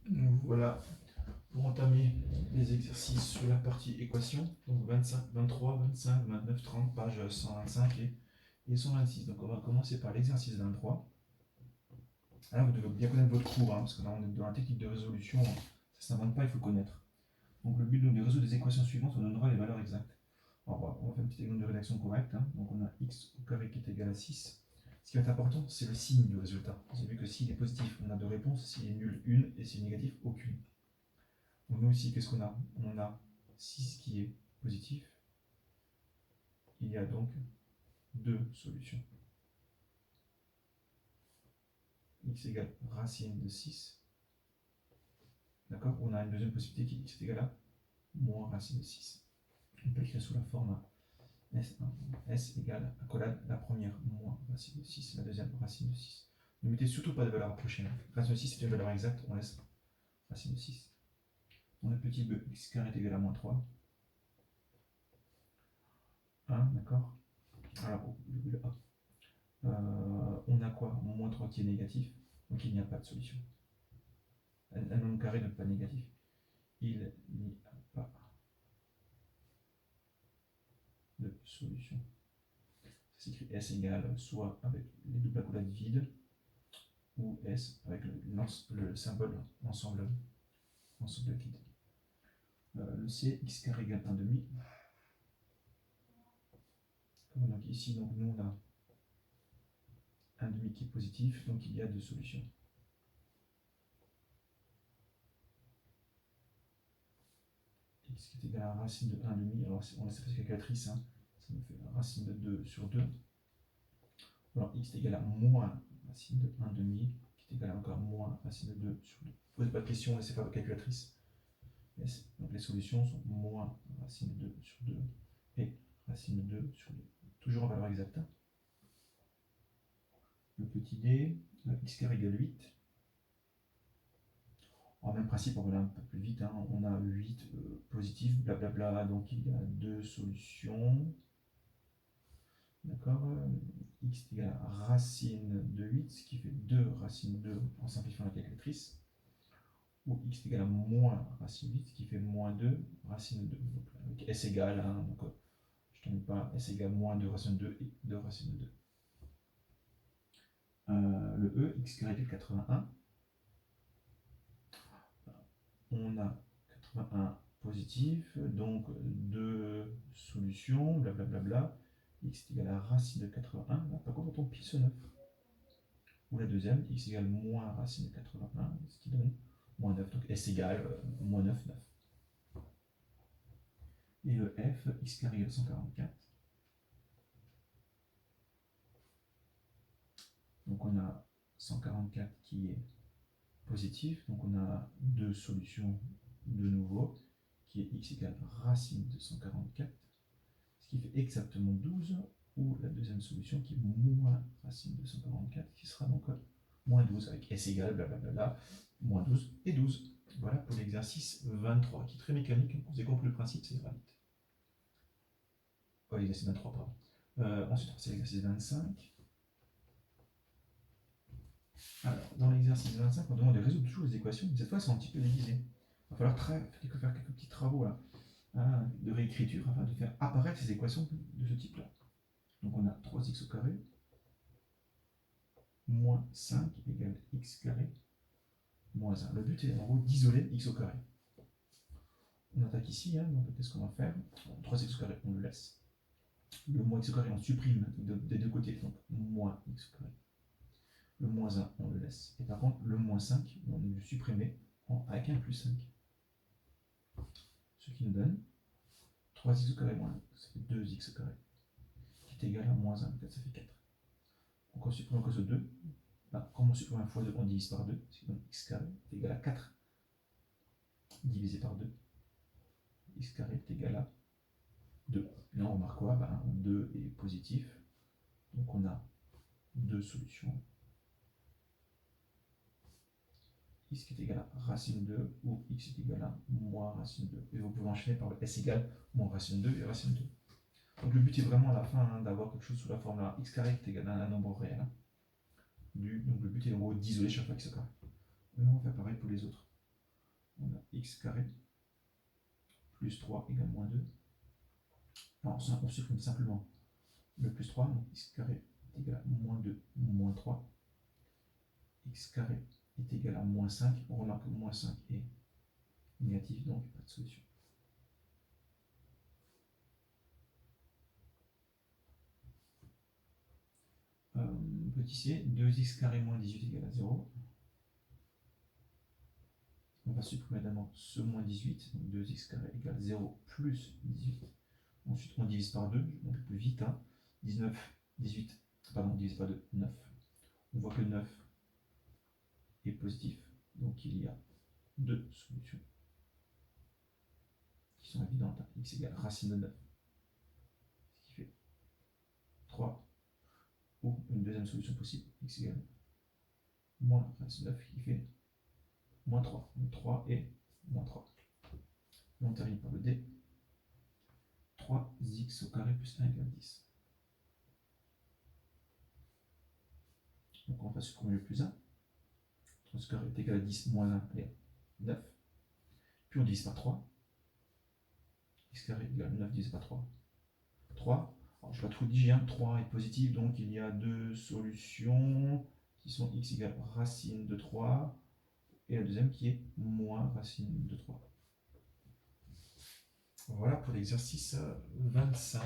Voilà pour entamer les exercices sur la partie équation. Donc 25, 23, 25, 29, 30, page 125 et 126. Donc on va commencer par l'exercice 23. Alors vous devez bien connaître votre cours, parce que là on est dans la technique de résolution, ça ne s'invente pas, il faut connaître. Donc le but de résoudre des équations suivantes, on donnera les valeurs exactes. Alors, on va faire un petit exemple de rédaction correcte. Donc on a x au carré qui est égal à 6. Ce qui va être important, c'est le signe du résultat. Vous avez vu que s'il est positif, on a deux réponses, s'il est nul, une, et s'il est négatif, aucune. Donc nous ici, qu'est-ce qu'on a? On a 6 qui est positif. Il y a donc deux solutions. X égale racine de 6. D'accord? On a une deuxième possibilité qui est x est égal à moins racine de 6. On peut écrire sous la forme S1. S égale accolade la première moins racine de 6, la deuxième racine de 6. Ne mettez surtout pas de valeur approchée. Racine de 6 c'est une valeur exacte, on laisse racine de 6. On a le petit b, x carré est égal à moins 3. 1, d'accord? Alors, le A. On a quoi? Moins 3 qui est négatif, donc il n'y a pas de solution. Un nombre carré n'est pas négatif. Il n'y a pas de solution. Ça s'écrit S égale soit avec les doubles accolades vides, ou S avec le symbole ensemble vide. Le C, x carré égale 1 demi. Donc ici, donc, nous on a 1 demi qui est positif, donc il y a deux solutions. X qui est égal à racine de 1 demi, alors on laisse la calculatrice, ça nous fait racine de 2 sur 2. Alors x est égal à moins racine de 1 demi, qui est égal à encore moins racine de 2 sur 2. Posez pas de questions, laissez faire votre calculatrice. Donc les solutions sont moins racine de 2 sur 2 et racine de 2 sur 2. Toujours en valeur exacte. Le petit d, x carré égale 8. En même principe, on va aller un peu plus vite. On a 8 positifs, blablabla, donc il y a deux solutions. D'accord? X est égal à racine de 8, ce qui fait 2 racine de 2 en simplifiant la calculatrice. Ou x est égal à moins racine de 8, ce qui fait moins 2 racine de 2. Donc avec s égale, donc je ne termine pas, s égale moins 2 racine de 2 et 2 racine de 2. Le E, x carré égale 81. On a 81 positif, donc deux solutions, blablabla. X est égal à racine de 81. Là, par contre, on pile ce 9. Ou la deuxième, x égale moins racine de 81, ce qui donne moins 9. Donc s égale moins 9, 9. Et le F, x carré égale 144. Donc on a 144 qui est positif, donc on a deux solutions de nouveau, qui est x égale racine de 144, ce qui fait exactement 12, ou la deuxième solution qui est moins racine de 144, qui sera donc moins 12, avec s égale, blablabla, moins 12 et 12. Voilà pour l'exercice 23, qui est très mécanique, vous avez compris le principe, c'est ira vite. Oh, l'exercice 23, pardon. Ensuite, c'est l'exercice 25. Alors, dans l'exercice 25, on demande de résoudre toujours les équations, mais cette fois, elles sont un petit peu déguisées. Il va falloir faire quelques petits travaux là, de réécriture afin de faire apparaître ces équations de ce type-là. Donc, on a 3x au carré moins 5 égale x carré moins 1. Le but est en gros d'isoler x au carré. On attaque ici, donc qu'est-ce qu'on va faire? 3x au carré, on le laisse. Le moins x au carré, on supprime des deux côtés, donc moins x au carré. Le moins 1, on le laisse. Et par contre, le moins 5, on va le supprimer avec un plus 5. Ce qui nous donne 3x au carré moins 1, ça fait 2x au carré, qui est égal à moins 1, donc ça fait 4. Donc on supprime encore ce 2. Comme on supprime un fois 2, on divise par 2, ce qui donne x carré est égal à 4 divisé par 2. X carré est égal à 2. Et là, on remarque quoi? 2 est positif, donc on a deux solutions. X qui est égal à racine 2 ou x est égal à moins racine 2. Et vous pouvez enchaîner par le s égale moins racine 2 et racine 2. Donc le but est vraiment à la fin d'avoir quelque chose sous la forme là, x carré qui est égal à un nombre réel. Donc le but est en gros d'isoler chaque fois x carré. Et on va faire pareil pour les autres. x carré plus 3 égale moins 2. Alors, on supprime simplement le plus 3, donc x carré est égal à moins 2, moins 3. X carré est égal à moins 5. On remarque que moins 5 est négatif, donc pas de solution. Petit c, 2x carré moins 18 égale à 0. On va supprimer d'abord ce moins 18, donc 2x carré égale 0 plus 18. Ensuite, on divise par 2, je monte plus vite, hein. 18, pardon, on divise par 2, 9. On voit que 9 est positif, donc il y a deux solutions qui sont évidentes. X égale racine de 9, ce qui fait 3, ou une deuxième solution possible, x égale moins racine de 9, qui fait moins 3. Donc 3 et moins 3. Et on termine par le D. 3x au carré plus 1 égale 10. Donc on va supprimer le plus 1. 3 au carré est égal à 10 moins 1, allez, 9. Puis on divise par 3. X carré égale 9 divisé par 3. 3. Alors je vais tout dire, hein, 3 est positif, donc il y a deux solutions qui sont x égale racine de 3 et la deuxième qui est moins racine de 3. Voilà pour l'exercice 25.